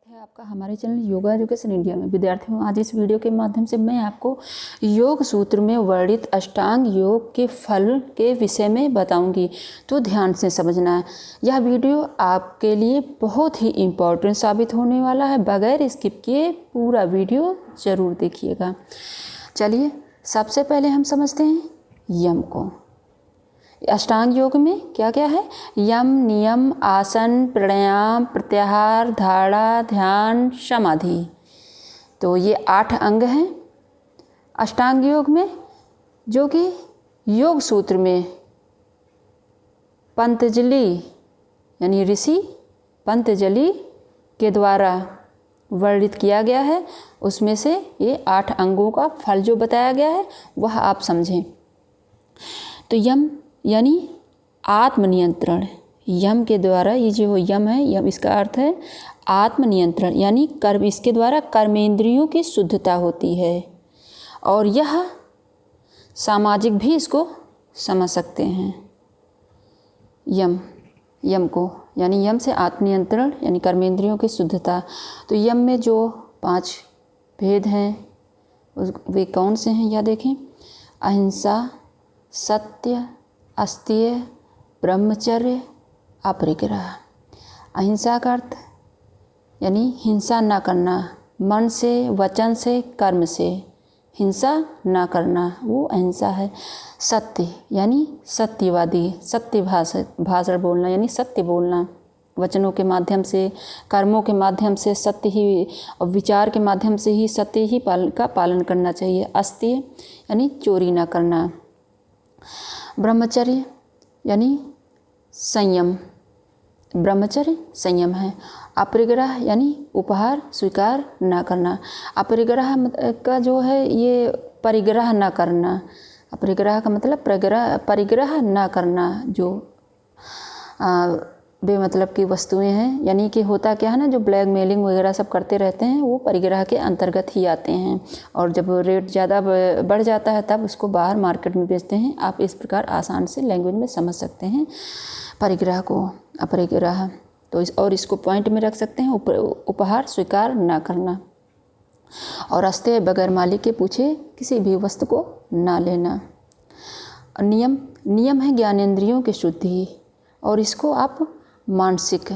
है आपका हमारे चैनल योगा एजुकेशन इंडिया में। विद्यार्थियों, आज इस वीडियो के माध्यम से मैं आपको योग सूत्र में वर्णित अष्टांग योग के फल के विषय में बताऊंगी, तो ध्यान से समझना है। यह वीडियो आपके लिए बहुत ही इम्पोर्टेंट साबित होने वाला है। बगैर स्किप किए पूरा वीडियो ज़रूर देखिएगा। चलिए, सबसे पहले हम समझते हैं यम को। अष्टांग योग में क्या क्या है? यम, नियम, आसन, प्राणायाम, प्रत्याहार, धारणा, ध्यान, समाधि। तो ये 8 अंग हैं अष्टांग योग में, जो कि योग सूत्र में पतंजलि यानी ऋषि पतंजलि के द्वारा वर्णित किया गया है। उसमें से ये 8 अंगों का फल जो बताया गया है वह आप समझें। तो यम यानी आत्मनियंत्रण। यम के द्वारा, ये जो यम है, यम इसका अर्थ है आत्मनियंत्रण, यानी कर्म, इसके द्वारा कर्मेंद्रियों की शुद्धता होती है। और यह सामाजिक भी इसको समझ सकते हैं। यम को यानी यम से आत्मनियंत्रण यानी कर्मेंद्रियों की शुद्धता। तो यम में जो 5 भेद हैं वे कौन से हैं यह देखें। अहिंसा, सत्य, अस्तेय, ब्रह्मचर्य, अपरिग्रह। अहिंसा का अर्थ यानी हिंसा ना करना, मन से, वचन से, कर्म से हिंसा ना करना, वो अहिंसा है। सत्य यानी सत्यवादी, सत्य भाषण बोलना यानी सत्य बोलना, वचनों के माध्यम से, कर्मों के माध्यम से सत्य ही, और विचार के माध्यम से ही सत्य ही पालन करना चाहिए। अस्तेय यानी चोरी ना करना। ब्रह्मचर्य यानी संयम, ब्रह्मचर्य संयम है। अपरिग्रह यानी उपहार स्वीकार ना करना। अपरिग्रह का जो है ये परिग्रह ना करना। अपरिग्रह का मतलब परिग्रह ना करना, जो बेमतलब की वस्तुएं हैं, यानी कि होता क्या है ना, जो ब्लैकमेलिंग वगैरह सब करते रहते हैं वो परिग्रह के अंतर्गत ही आते हैं। और जब रेट ज़्यादा बढ़ जाता है तब उसको बाहर मार्केट में बेचते हैं। आप इस प्रकार आसान से लैंग्वेज में समझ सकते हैं परिग्रह को, अपरिग्रह। तो और इसको पॉइंट में रख सकते हैं, उपहार स्वीकार ना करना। और अस्तेय बगैर मालिक के पूछे किसी भी वस्तु को ना लेना। नियम है ज्ञानेंद्रियों की शुद्धि, और इसको आप मानसिक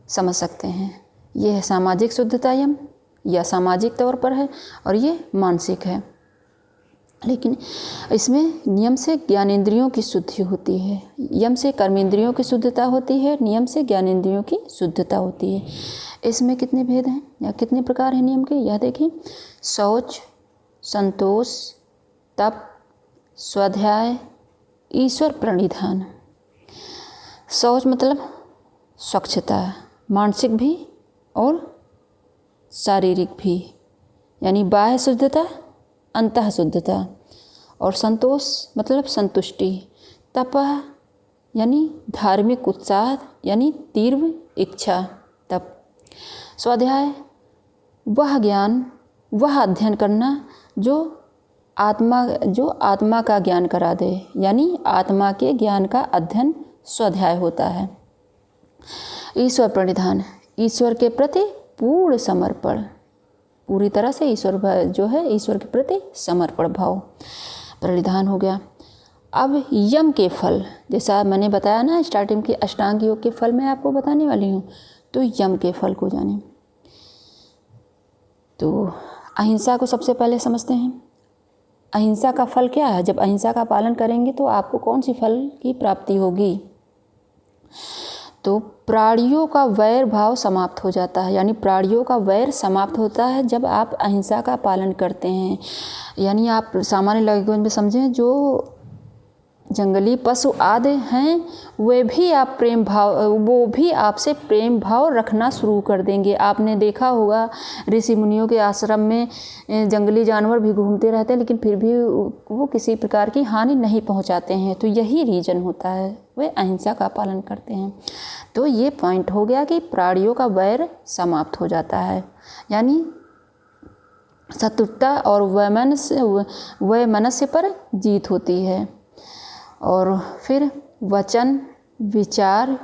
समझ सकते हैं। ये है सामाजिक शुद्धता, यम या सामाजिक तौर पर है, और ये मानसिक है। लेकिन इसमें नियम से ज्ञानेंद्रियों की शुद्धि होती है, यम से कर्मेंद्रियों की शुद्धता होती है, नियम से ज्ञानेंद्रियों की शुद्धता होती है। इसमें कितने भेद हैं या कितने प्रकार हैं नियम के, यह देखें। शौच, संतोष, तप, स्वाध्याय, ईश्वर प्रणिधान। शौच मतलब स्वच्छता, मानसिक भी और शारीरिक भी, यानी बाह्य शुद्धता, अंतः शुद्धता। और संतोष मतलब संतुष्टि। तप यानी धार्मिक उत्साह यानी तीव्र इच्छा, तप। स्वाध्याय वह ज्ञान, वह अध्ययन करना जो आत्मा का ज्ञान करा दे, यानी आत्मा के ज्ञान का अध्ययन स्वाध्याय होता है। ईश्वर प्रणिधान, ईश्वर के प्रति पूर्ण समर्पण, पूरी तरह से ईश्वर जो है ईश्वर के प्रति समर्पण भाव, प्रणिधान हो गया। अब यम के फल, जैसा मैंने बताया ना स्टार्टिंग के अष्टांग योग के फल मैं आपको बताने वाली हूँ, तो यम के फल को जाने। तो अहिंसा को सबसे पहले समझते हैं। अहिंसा का फल क्या है? जब अहिंसा का पालन करेंगे तो आपको कौन सी फल की प्राप्ति होगी? तो प्राणियों का वैर भाव समाप्त हो जाता है, यानी प्राणियों का वैर समाप्त होता है जब आप अहिंसा का पालन करते हैं। यानी आप सामान्य लैंग्वेज में समझें, जो जंगली पशु आदि हैं वो भी आपसे प्रेम भाव रखना शुरू कर देंगे। आपने देखा होगा ऋषि मुनियों के आश्रम में जंगली जानवर भी घूमते रहते हैं, लेकिन फिर भी वो किसी प्रकार की हानि नहीं पहुंचाते हैं। तो यही रीज़न होता है, वे अहिंसा का पालन करते हैं। तो ये पॉइंट हो गया कि प्राणियों का वैर समाप्त हो जाता है, यानी शत्रुता और वैमनस्य पर जीत होती है। और फिर वचन, विचार,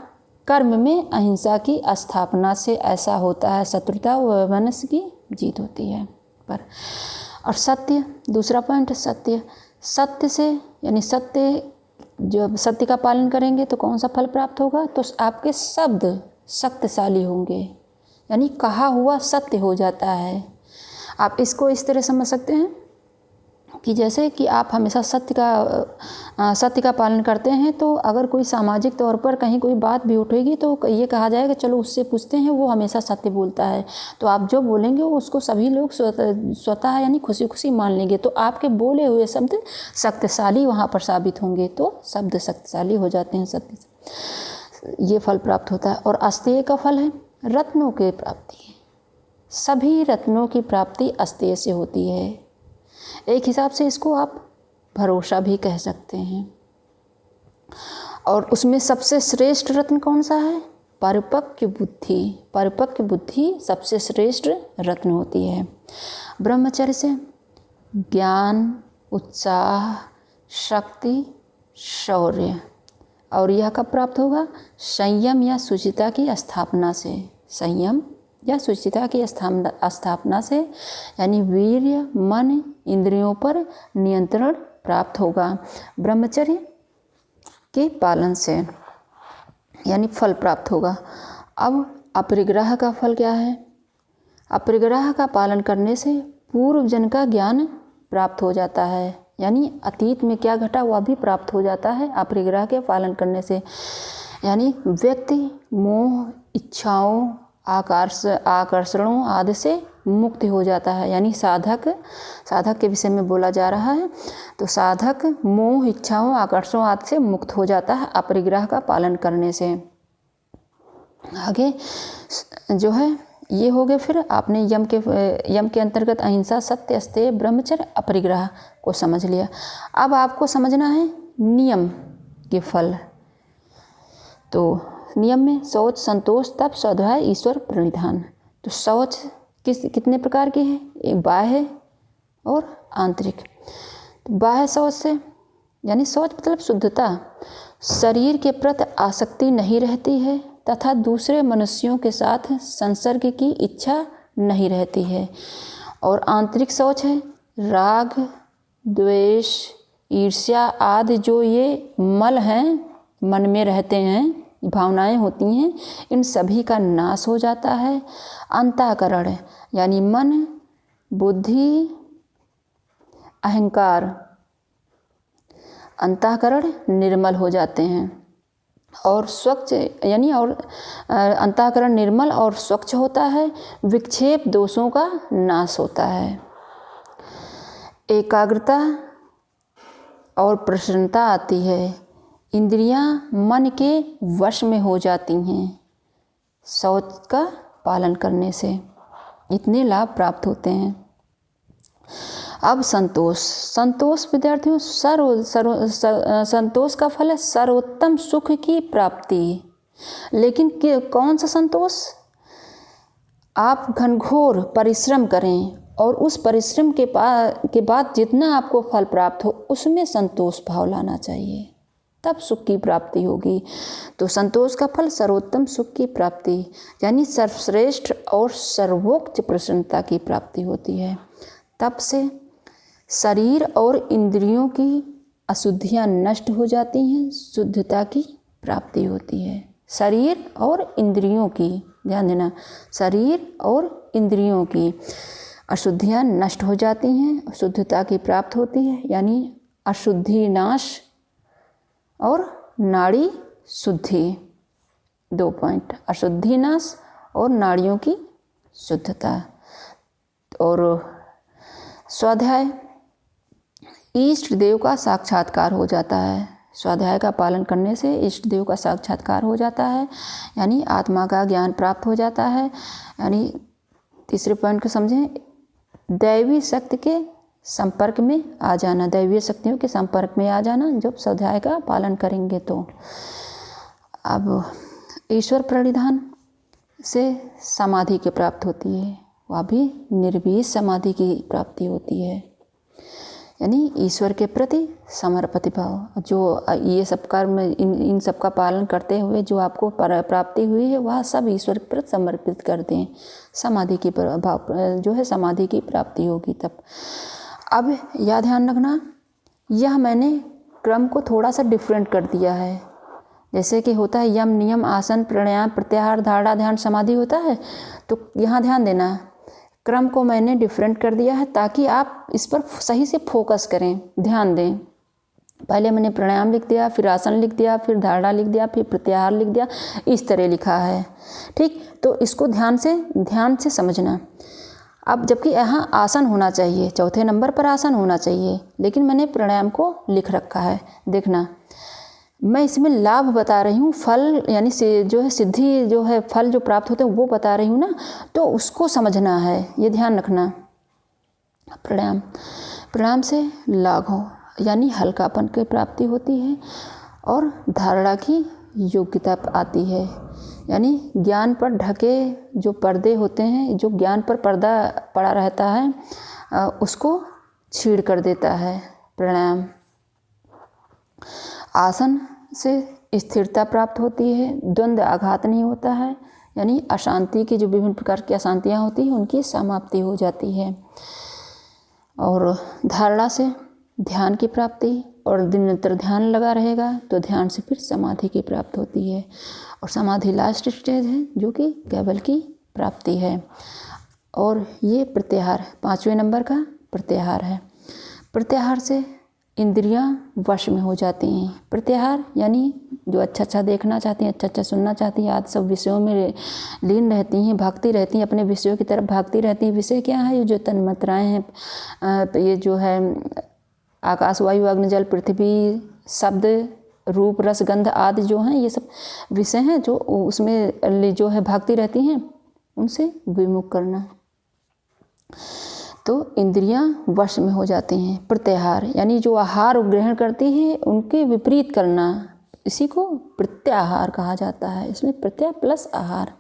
कर्म में अहिंसा की स्थापना से ऐसा होता है, शत्रुता व वैमनस्य की जीत होती है। पर और सत्य, दूसरा पॉइंट सत्य। सत्य से यानी जब सत्य का पालन करेंगे तो कौन सा फल प्राप्त होगा? तो आपके शब्द शक्तिशाली होंगे, यानी कहा हुआ सत्य हो जाता है। आप इसको इस तरह समझ सकते हैं कि जैसे कि आप हमेशा सत्य का पालन करते हैं, तो अगर कोई सामाजिक तौर पर कहीं कोई बात भी उठेगी तो ये कहा जाएगा चलो उससे पूछते हैं, वो हमेशा सत्य बोलता है। तो आप जो बोलेंगे वो उसको सभी लोग स्वतः यानी खुशी खुशी मान लेंगे। तो आपके बोले हुए शब्द शक्तिशाली वहाँ पर साबित होंगे, तो शब्द शक्तिशाली हो जाते हैं सत्य से। ये फल प्राप्त होता है। और अस्तेय का फल है रत्नों की प्राप्ति। सभी रत्नों की प्राप्ति अस्तेय से होती है। एक हिसाब से इसको आप भरोसा भी कह सकते हैं। और उसमें सबसे श्रेष्ठ रत्न कौन सा है? परिपक्व बुद्धि। परिपक्व बुद्धि सबसे श्रेष्ठ रत्न होती है। ब्रह्मचर्य से ज्ञान, उत्साह, शक्ति, शौर्य। और यह कब प्राप्त होगा? संयम या शुचिता की स्थापना से। संयम या शुचिता की स्थापना से, यानी वीर्य, मन, इंद्रियों पर नियंत्रण प्राप्त होगा। ब्रह्मचर्य के पालन से यानी फल प्राप्त होगा। अब अपरिग्रह का फल क्या है? अपरिग्रह का पालन करने से पूर्व जन्म का ज्ञान प्राप्त हो जाता है, यानी अतीत में क्या घटा वह भी प्राप्त हो जाता है अपरिग्रह के पालन करने से। यानी व्यक्ति मोह, इच्छाओं, आकर्षणों आदि से मुक्त हो जाता है। यानी साधक के विषय में बोला जा रहा है, तो साधक मोह, इच्छाओं, आकर्षणों आदि से मुक्त हो जाता है अपरिग्रह का पालन करने से। आगे जो है ये हो गए। फिर आपने यम के अंतर्गत अहिंसा, सत्य, अस्तेय, ब्रह्मचर्य, अपरिग्रह को समझ लिया। अब आपको समझना है नियम के फल। तो नियम में शौच, संतोष, तप, स्वाध्याय, ईश्वर प्रणिधान। तो शौच कितने प्रकार के हैं? एक बाह्य और आंतरिक। बाह्य शौच से यानी शौच मतलब शुद्धता, शरीर के प्रति आसक्ति नहीं रहती है तथा दूसरे मनुष्यों के साथ संसर्ग की इच्छा नहीं रहती है। और आंतरिक शौच है राग, द्वेष, ईर्ष्या आदि जो ये मल हैं, मन में रहते हैं, भावनाएं होती हैं, इन सभी का नाश हो जाता है। अंतःकरण यानी मन, बुद्धि, अहंकार, अंतःकरण निर्मल हो जाते हैं। और स्वच्छ यानी और अंतःकरण निर्मल और स्वच्छ होता है। विक्षेप दोषों का नाश होता है। एकाग्रता और प्रसन्नता आती है। इंद्रियां मन के वश में हो जाती हैं शौच का पालन करने से। इतने लाभ प्राप्त होते हैं। अब संतोष विद्यार्थियों संतोष का फल है सर्वोत्तम सुख की प्राप्ति। लेकिन कौन सा संतोष? आप घनघोर परिश्रम करें और उस परिश्रम के बाद जितना आपको फल प्राप्त हो उसमें संतोष भाव लाना चाहिए, तब सुख की प्राप्ति होगी। तो संतोष का फल सर्वोत्तम सुख की प्राप्ति यानी सर्वश्रेष्ठ और सर्वोच्च प्रसन्नता की प्राप्ति होती है। तब से शरीर और इंद्रियों की अशुद्धियां नष्ट हो जाती हैं, शुद्धता की प्राप्ति होती है। शरीर और इंद्रियों की, ध्यान देना, शरीर और इंद्रियों की अशुद्धियां नष्ट हो जाती हैं, शुद्धता की प्राप्त होती है। यानी अशुद्धि नाश और नाड़ी शुद्धि, 2 पॉइंट, अशुद्धि नाश और नाड़ियों की शुद्धता। और स्वाध्याय, इष्ट देव का साक्षात्कार हो जाता है। स्वाध्याय का पालन करने से इष्ट देव का साक्षात्कार हो जाता है, यानी आत्मा का ज्ञान प्राप्त हो जाता है। यानी तीसरे पॉइंट को समझें, दैवी शक्ति के संपर्क में आ जाना, दैवीय शक्तियों के संपर्क में आ जाना जब स्वाध्याय का पालन करेंगे तो। अब ईश्वर प्रणिधान से समाधि की प्राप्ति होती है, वह भी निर्विष समाधि की प्राप्ति होती है। यानी ईश्वर के प्रति समर्पित भाव। जो ये सब कर्म इन सब का पालन करते हुए जो आपको प्राप्ति हुई है वह सब ईश्वर के प्रति समर्पित कर दें। समाधि की भाव जो है समाधि की प्राप्ति होगी तब। अब यह ध्यान रखना, यह मैंने क्रम को थोड़ा सा डिफरेंट कर दिया है। जैसे कि होता है यम नियम आसन प्राणायाम प्रत्याहार धारणा ध्यान समाधि होता है, तो यहाँ ध्यान देना क्रम को मैंने डिफरेंट कर दिया है ताकि आप इस पर सही से फोकस करें, ध्यान दें। पहले मैंने प्राणायाम लिख दिया, फिर आसन लिख दिया, फिर धारणा लिख दिया, फिर प्रत्याहार लिख दिया, इस तरह लिखा है। ठीक, तो इसको ध्यान से समझना। अब जबकि यहाँ आसन होना चाहिए, चौथे नंबर पर आसन होना चाहिए, लेकिन मैंने प्राणायाम को लिख रखा है। देखना, मैं इसमें लाभ बता रही हूँ, फल यानी जो है सिद्धि जो है फल जो प्राप्त होते हैं वो बता रही हूँ ना, तो उसको समझना है, ये ध्यान रखना। प्राणायाम से लाघव यानी हल्कापन की प्राप्ति होती है और धारणा की योग्यता आती है, यानी ज्ञान पर ढके जो पर्दे होते हैं, जो ज्ञान पर पर्दा पड़ा रहता है उसको छीड़ कर देता है प्राणायाम। आसन से स्थिरता प्राप्त होती है, द्वंद्व आघात नहीं होता है, यानी अशांति की जो विभिन्न प्रकार की अशांतियाँ होती हैं उनकी समाप्ति हो जाती है। और धारणा से ध्यान की प्राप्ति, और निरंतर ध्यान लगा रहेगा तो ध्यान से फिर समाधि की प्राप्ति होती है, और समाधि लास्ट स्टेज है जो कि केवल की प्राप्ति है। और ये प्रत्याहार 5वें नंबर का प्रत्याहार है। प्रत्याहार से इंद्रियां वश में हो जाती हैं। प्रत्याहार यानी जो अच्छा अच्छा देखना चाहती हैं, अच्छा अच्छा सुनना चाहती हैं, आज सब विषयों में लीन रहती हैं, भागती रहती हैं, अपने विषयों की तरफ भागती रहती हैं। विषय क्या है? ये जो तन्मात्राएँ हैं, ये जो है आकाश वायु अग्नि जल पृथ्वी, शब्द रूप रस गंध आदि जो हैं, ये सब विषय हैं जो उसमें जो है भागती रहती हैं, उनसे विमुख करना। तो इंद्रियां वश में हो जाती हैं। प्रत्याहार यानी जो आहार ग्रहण करती हैं उनके विपरीत करना, इसी को प्रत्याहार कहा जाता है। इसमें प्रत्यय प्लस आहार।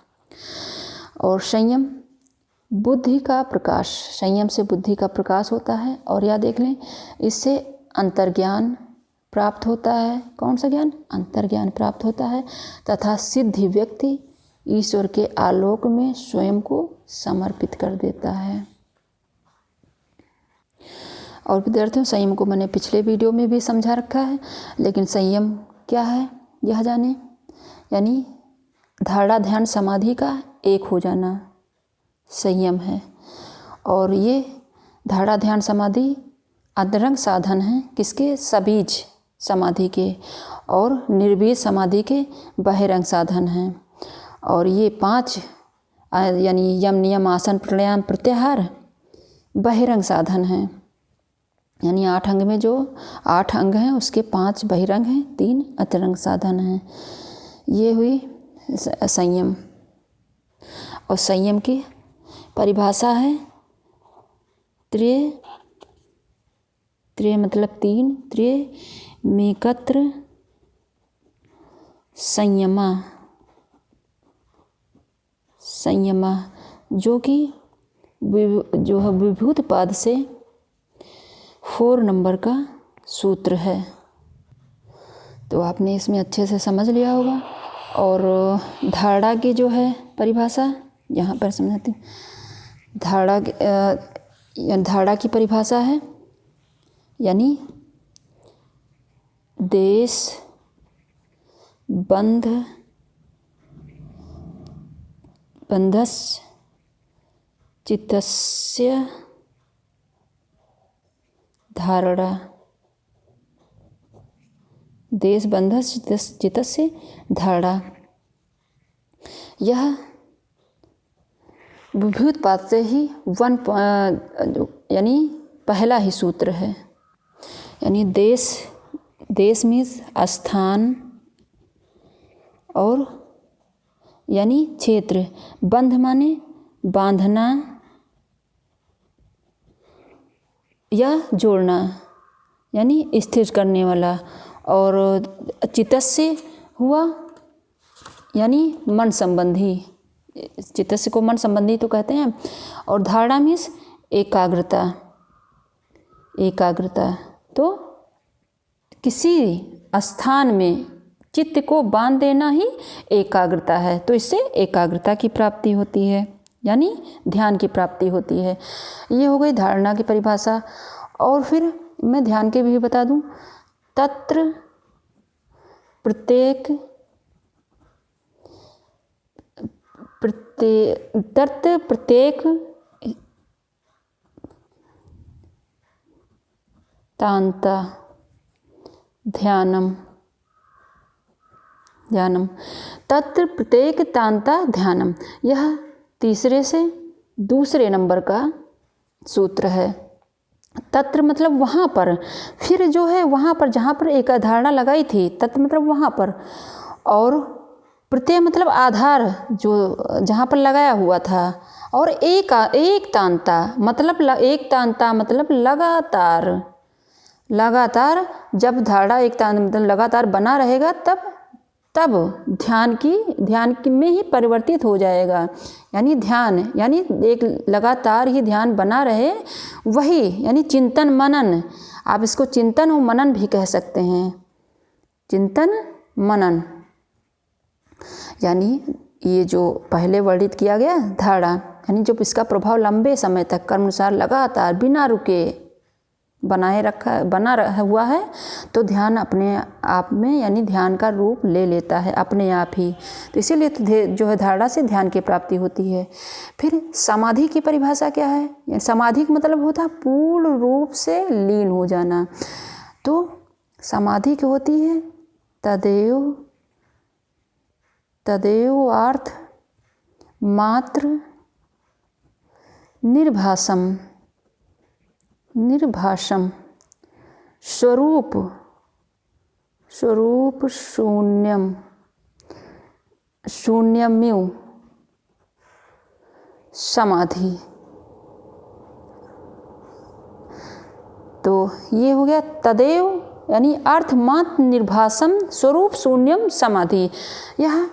और संयम बुद्धि का प्रकाश, संयम से बुद्धि का प्रकाश होता है। और यह देख लें, इससे अंतर्ज्ञान प्राप्त होता है। कौन सा ज्ञान? अंतर्ज्ञान प्राप्त होता है। तथा सिद्धि व्यक्ति ईश्वर के आलोक में स्वयं को समर्पित कर देता है। और विद्यार्थियों, संयम को मैंने पिछले वीडियो में भी समझा रखा है, लेकिन संयम क्या है यह जाने, यानी धारणा ध्यान समाधि का एक हो जाना संयम है। और ये धारणा ध्यान समाधि अंतरंग साधन हैं किसके? सबीज समाधि के, और निर्बीज समाधि के बहिरंग साधन हैं। और ये 5 यानी यम नियम आसन प्राणायाम प्रत्याहार बहिरंग साधन हैं। यानी 8 अंग में जो 8 अंग हैं उसके 5 बहिरंग हैं, 3 अंतरंग साधन हैं। ये हुई संयम। और संयम की परिभाषा है त्रय मतलब 3, त्रय मेकत्र संयमा, जो कि जो है विभूत पाद से 4 नंबर का सूत्र है। तो आपने इसमें अच्छे से समझ लिया होगा। और धारणा की जो है परिभाषा यहाँ पर समझाती हूँ। धारणा की परिभाषा है यानी देश बंधस्य चित्तस्य धारणा, देश बंधस्य चित्तस्य धारणा। यह विभूत पाद से ही यानी पहला ही सूत्र है। यानी देश मीन्स स्थान, और यानी क्षेत्र, बंध माने बांधना या जोड़ना, यानी स्थिर करने वाला। और चित्तस्य हुआ यानी मन संबंधी, चित्तस्य को मन संबंधी तो कहते हैं। और धारणा मीन्स एकाग्रता, एकाग्रता। तो किसी स्थान में चित्त को बांध देना ही एकाग्रता है। तो इससे एकाग्रता की प्राप्ति होती है, यानी ध्यान की प्राप्ति होती है। ये हो गई धारणा की परिभाषा। और फिर मैं ध्यान के भी बता दूं, तत्र प्रत्येक तांता ध्यानम तत्र प्रत्येक तांता ध्यानम, यह तीसरे से दूसरे नंबर का सूत्र है। तत्र मतलब वहाँ पर, फिर जो है वहाँ पर जहाँ पर एक धारणा लगाई थी, तत्र मतलब वहाँ पर, और प्रत्यय मतलब आधार जो जहाँ पर लगाया हुआ था, और एक तांता मतलब लगातार जब धारणा एक तांता मतलब लगातार बना रहेगा तब ध्यान की में ही परिवर्तित हो जाएगा। यानी ध्यान यानी एक लगातार ही ध्यान बना रहे, वही यानी चिंतन मनन। आप इसको चिंतन और मनन भी कह सकते हैं। चिंतन मनन यानी ये जो पहले वर्णित किया गया धारणा, यानी जब इसका प्रभाव लंबे समय तक कर्मानुसार लगातार बिना रुके बना हुआ है, तो ध्यान अपने आप में यानी ध्यान का रूप ले लेता है अपने आप ही। तो इसीलिए तो जो है धारणा से ध्यान की प्राप्ति होती है। फिर समाधि की परिभाषा क्या है? समाधि का मतलब होता है पूर्ण रूप से लीन हो जाना। तो समाधि क्या होती है? तदेव अर्थ मात्र निर्भाषम स्वरूप शून्यमेव समाधि। तो ये हो गया तदेव यानी अर्थ मात्र निर्भासम स्वरूप शून्यम समाधि। यह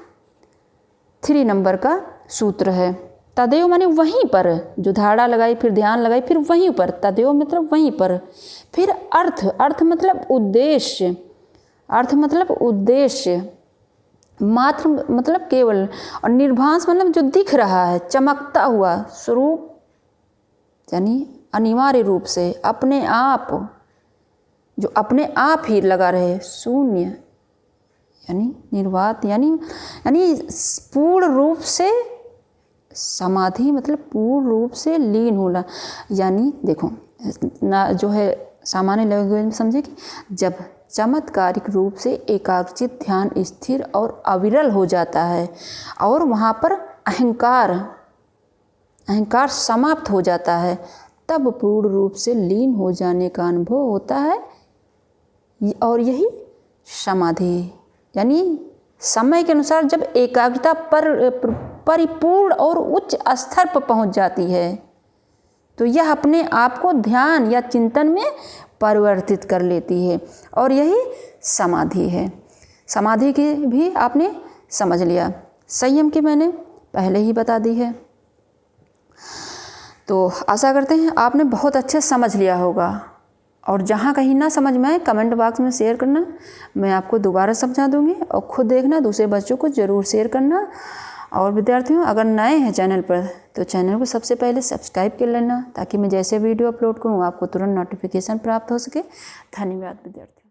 3 नंबर का सूत्र है। तदेव माने वहीं पर, जो धारणा लगाई फिर ध्यान लगाई फिर वहीं पर, तदेव मतलब वहीं पर। फिर अर्थ मतलब उद्देश्य, मात्र मतलब केवल, और निर्भास मतलब जो दिख रहा है चमकता हुआ स्वरूप, यानी अनिवार्य रूप से अपने आप, जो अपने आप ही लगा रहे, शून्य यानी निर्वात यानी पूर्ण रूप से समाधि मतलब पूर्ण रूप से लीन होना। यानी देखो ना, जो है सामान्य लैंग्वेज में समझे कि जब चमत्कारिक रूप से एकाग्रचित ध्यान स्थिर और अविरल हो जाता है और वहाँ पर अहंकार समाप्त हो जाता है, तब पूर्ण रूप से लीन हो जाने का अनुभव होता है। और यही समाधि यानी समय के अनुसार जब एकाग्रता परिपूर्ण और उच्च स्तर पर पहुंच जाती है, तो यह अपने आप को ध्यान या चिंतन में परिवर्तित कर लेती है, और यही समाधि है। समाधि की भी आपने समझ लिया। संयम की मैंने पहले ही बता दी है। तो आशा करते हैं आपने बहुत अच्छे समझ लिया होगा, और जहाँ कहीं ना समझ में आए कमेंट बॉक्स में शेयर करना, मैं आपको दोबारा समझा दूँगी, और ख़ुद देखना, दूसरे बच्चों को ज़रूर शेयर करना। और विद्यार्थियों, अगर नए हैं चैनल पर तो चैनल को सबसे पहले सब्सक्राइब कर लेना, ताकि मैं जैसे वीडियो अपलोड करूँ आपको तुरंत नोटिफिकेशन प्राप्त हो सके। धन्यवाद विद्यार्थियों।